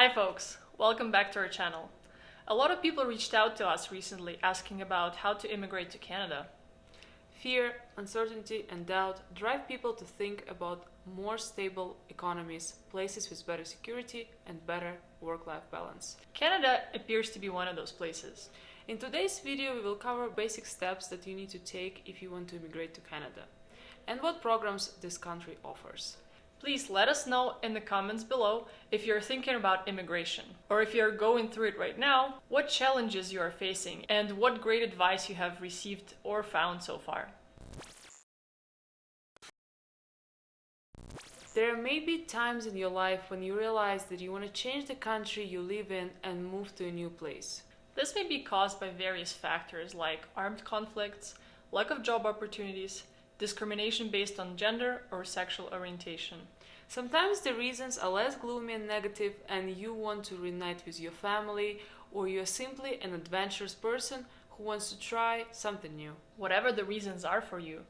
Hi folks, welcome back to our channel. A lot of people reached out to us recently asking about how to immigrate to Canada. Fear, uncertainty, and doubt drive people to think about more stable economies, places with better security and better work-life balance. Canada appears to be one of those places. In today's video, we will cover basic steps that you need to take if you want to immigrate to Canada, and what programs this country offers. Please let us know in the comments below if you're thinking about immigration, or if you're going through it right now, what challenges you are facing and what great advice you have received or found so far. There may be times in your life when you realize that you want to change the country you live in and move to a new place. This may be caused by various factors like armed conflicts, lack of job opportunities, discrimination based on gender or sexual orientation. Sometimes the reasons are less gloomy and negative and you want to reunite with your family, or you're simply an adventurous person who wants to try something new. Whatever the reasons are for you,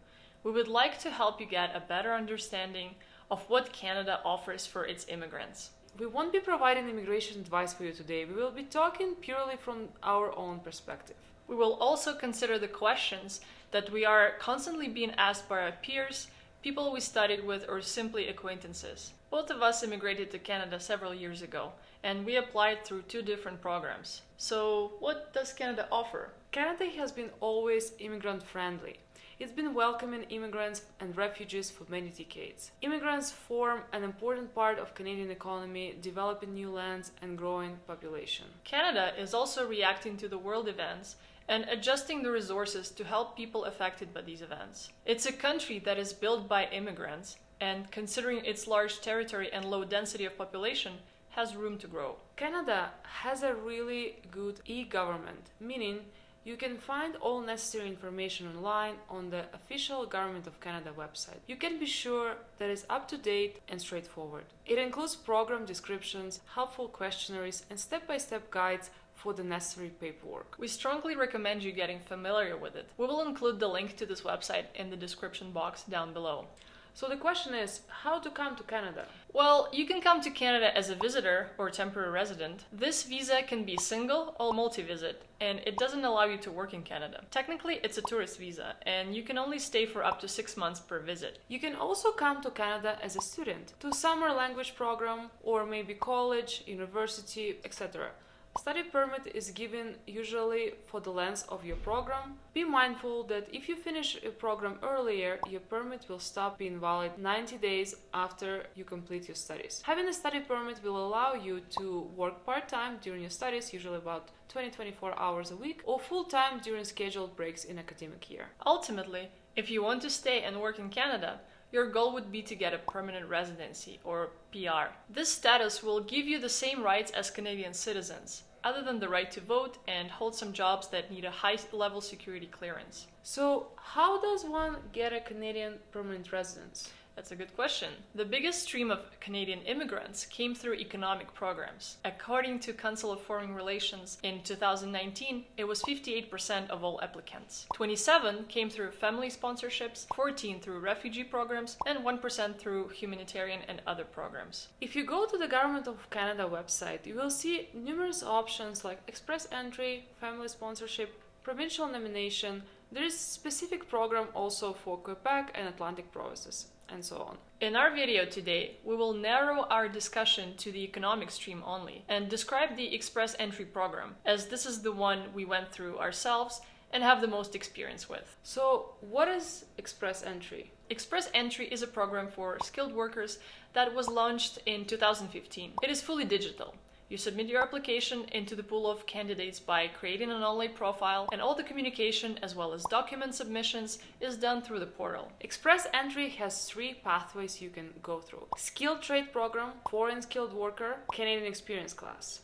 we would like to help you get a better understanding of what Canada offers for its immigrants. We won't be providing immigration advice for you today. We will be talking purely from our own perspective. We will also consider the questions that we are constantly being asked by our peers, people we studied with, or simply acquaintances. Both of us immigrated to Canada several years ago, and we applied through 2 different programs. So, what does Canada offer? Canada has been always immigrant-friendly. It's been welcoming immigrants and refugees for many decades. Immigrants form an important part of Canadian economy, developing new lands and growing population. Canada is also reacting to the world events and adjusting the resources to help people affected by these events. It's a country that is built by immigrants, and considering its large territory and low density of population, has room to grow. Canada has a really good e-government, meaning you can find all necessary information online on the official Government of Canada website. You can be sure that it's up to date and straightforward. It includes program descriptions, helpful questionnaires, and step-by-step guides for the necessary paperwork. We strongly recommend you getting familiar with it. We will include the link to this website in the description box down below. So the question is, how to come to Canada? Well, you can come to Canada as a visitor or temporary resident. This visa can be single or multi-visit, and it doesn't allow you to work in Canada. Technically, it's a tourist visa, and you can only stay for up to 6 months per visit. You can also come to Canada as a student, to summer language program, or maybe college, university, etc. Study permit is given usually for the length of your program. Be mindful that if you finish a program earlier, your permit will stop being valid 90 days after you complete your studies. Having a study permit will allow you to work part-time during your studies, usually about 20-24 hours a week, or full-time during scheduled breaks in academic year. Ultimately, if you want to stay and work in Canada, your goal would be to get a permanent residency, or PR. This status will give you the same rights as Canadian citizens, other than the right to vote and hold some jobs that need a high-level security clearance. So, how does one get a Canadian permanent residence? That's a good question. The biggest stream of Canadian immigrants came through economic programs. According to Council of Foreign Relations in 2019, it was 58% of all applicants. 27 came through family sponsorships, 14 through refugee programs, and 1% through humanitarian and other programs. If you go to the Government of Canada website, you will see numerous options like express entry, family sponsorship, provincial nomination. There is a specific program also for Quebec and Atlantic provinces, and so on. In our video today, we will narrow our discussion to the economic stream only and describe the Express Entry program, as this is the one we went through ourselves and have the most experience with. So, what is Express Entry? Express Entry is a program for skilled workers that was launched in 2015. It is fully digital. You submit your application into the pool of candidates by creating an online profile, and all the communication as well as document submissions is done through the portal. Express Entry has 3 pathways you can go through: Skilled Trade Program, Foreign Skilled Worker, Canadian Experience Class.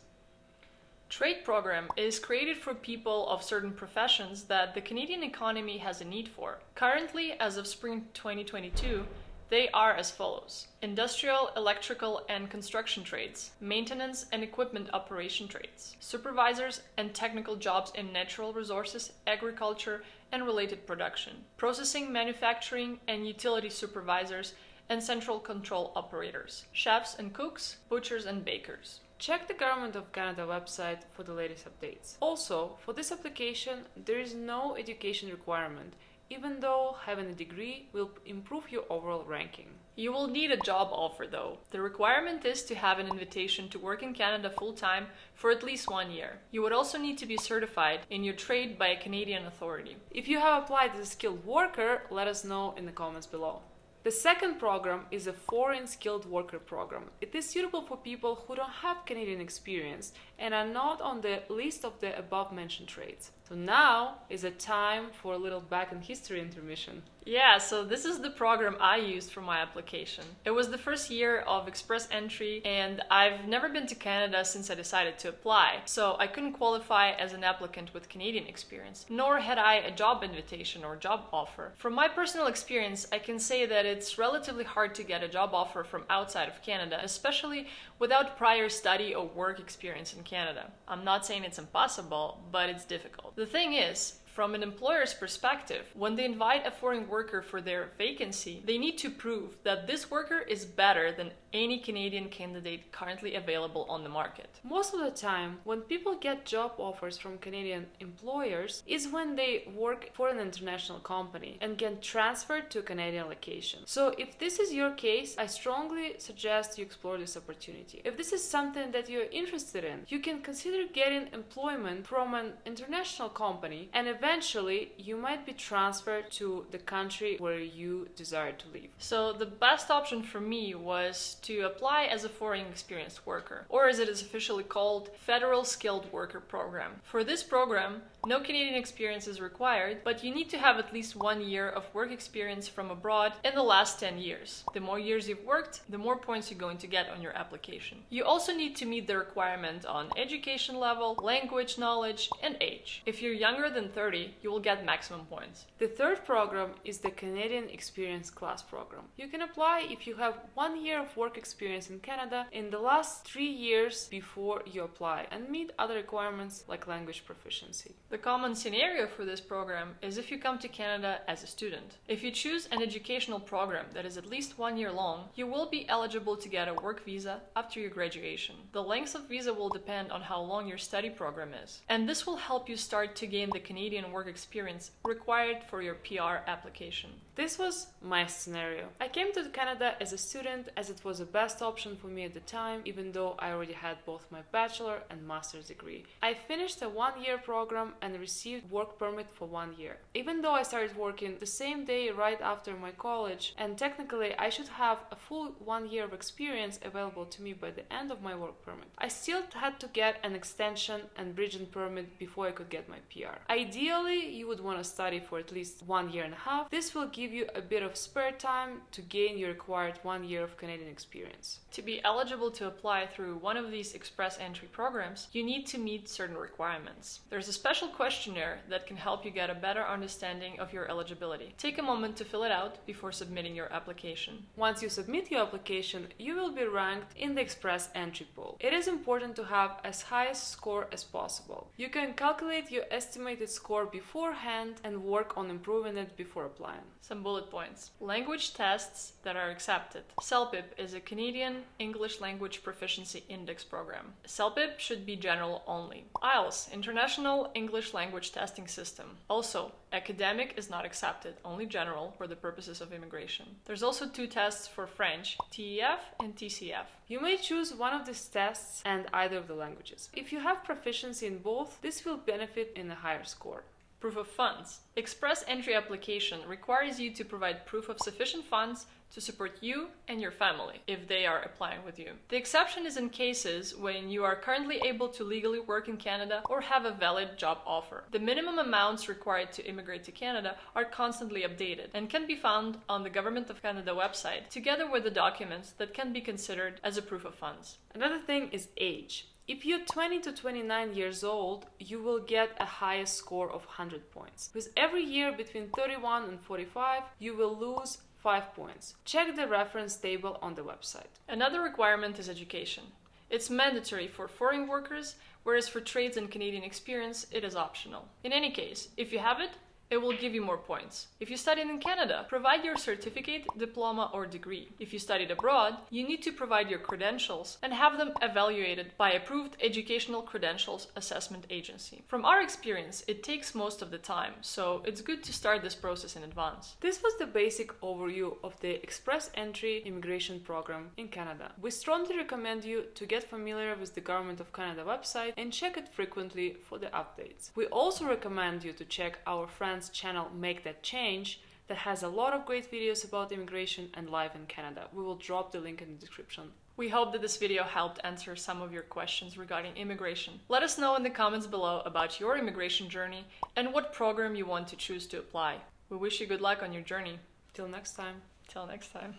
Trade program is created for people of certain professions that the Canadian economy has a need for. Currently, as of spring 2022, they are as follows: industrial, electrical, and construction trades, maintenance and equipment operation trades, supervisors and technical jobs in natural resources, agriculture, and related production, processing, manufacturing, and utility supervisors, and central control operators, chefs and cooks, butchers and bakers. Check the Government of Canada website for the latest updates. Also, for this application, there is no education requirement, even though having a degree will improve your overall ranking. You will need a job offer though. The requirement is to have an invitation to work in Canada full-time for at least 1 year. You would also need to be certified in your trade by a Canadian authority. If you have applied as a skilled worker, let us know in the comments below. The second program is a Foreign Skilled Worker Program. It is suitable for people who don't have Canadian experience and are not on the list of the above-mentioned trades. So now is a time for a little back in history intermission. Yeah, so this is the program I used for my application. It was the first year of express entry, and I've never been to Canada since I decided to apply, so I couldn't qualify as an applicant with Canadian experience, nor had I a job invitation or job offer. From my personal experience, I can say that it's relatively hard to get a job offer from outside of Canada, especially without prior study or work experience in Canada. I'm not saying it's impossible, but it's difficult. The thing is, from an employer's perspective, when they invite a foreign worker for their vacancy, they need to prove that this worker is better than any Canadian candidate currently available on the market. Most of the time, when people get job offers from Canadian employers is when they work for an international company and get transferred to a Canadian location. So if this is your case, I strongly suggest you explore this opportunity. If this is something that you're interested in, you can consider getting employment from an international company, and eventually you might be transferred to the country where you desire to live. So the best option for me was to apply as a foreign experienced worker, or as it is officially called, Federal Skilled Worker Program. For this program, no Canadian experience is required, but you need to have at least 1 year of work experience from abroad in the last 10 years. The more years you've worked, the more points you're going to get on your application. You also need to meet the requirement on education level, language knowledge, and age. If you're younger than 30, you will get maximum points. The third program is the Canadian Experience Class Program. You can apply if you have 1 year of work experience in Canada in the last 3 years before you apply and meet other requirements like language proficiency. The common scenario for this program is if you come to Canada as a student. If you choose an educational program that is at least 1 year long, you will be eligible to get a work visa after your graduation. The length of visa will depend on how long your study program is, and this will help you start to gain the Canadian work experience required for your PR application. This was my scenario. I came to Canada as a student as it was the best option for me at the time, even though I already had both my bachelor and master's degree. I finished a 1 year program and received work permit for 1 year. Even though I started working the same day right after my college, and technically I should have a full 1 year of experience available to me by the end of my work permit, I still had to get an extension and bridging permit before I could get my PR. Ideally, you would want to study for at least 1 year and a half. This will give you a bit of spare time to gain your required 1 year of Canadian experience. To be eligible to apply through one of these express entry programs, you need to meet certain requirements. There's a special questionnaire that can help you get a better understanding of your eligibility. Take a moment to fill it out before submitting your application. Once you submit your application, you will be ranked in the express entry pool. It is important to have as high a score as possible. You can calculate your estimated score beforehand and work on improving it before applying. Some bullet points. Language tests that are accepted. CELPIP is a Canadian English Language Proficiency Index program. CELPIP should be general only. IELTS, International English Language Testing System. Also, academic is not accepted, only general for the purposes of immigration. There's also 2 tests for French, TEF and TCF. You may choose one of these tests and either of the languages. If you have proficiency in both, this will benefit in a higher score. Proof of funds. Express entry application requires you to provide proof of sufficient funds to support you and your family if they are applying with you. The exception is in cases when you are currently able to legally work in Canada or have a valid job offer. The minimum amounts required to immigrate to Canada are constantly updated and can be found on the Government of Canada website, together with the documents that can be considered as a proof of funds. Another thing is age. If you're 20 to 29 years old, you will get a higher score of 100 points. With every year between 31 and 45, you will lose 5 points. Check the reference table on the website. Another requirement is education. It's mandatory for foreign workers, whereas for trades and Canadian experience, it is optional. In any case, if you have it, It will give you more points. If you studied in Canada, provide your certificate, diploma, or degree. If you studied abroad, you need to provide your credentials and have them evaluated by approved Educational Credentials Assessment Agency. From our experience, it takes most of the time, so it's good to start this process in advance. This was the basic overview of the Express Entry Immigration Program in Canada. We strongly recommend you to get familiar with the Government of Canada website and check it frequently for the updates. We also recommend you to check our friends' channel Make That Change that has a lot of great videos about immigration and life in Canada. We will drop the link in the description. We hope that this video helped answer some of your questions regarding immigration. Let us know in the comments below about your immigration journey and what program you want to choose to apply. We wish you good luck on your journey. Till next time. Till next time.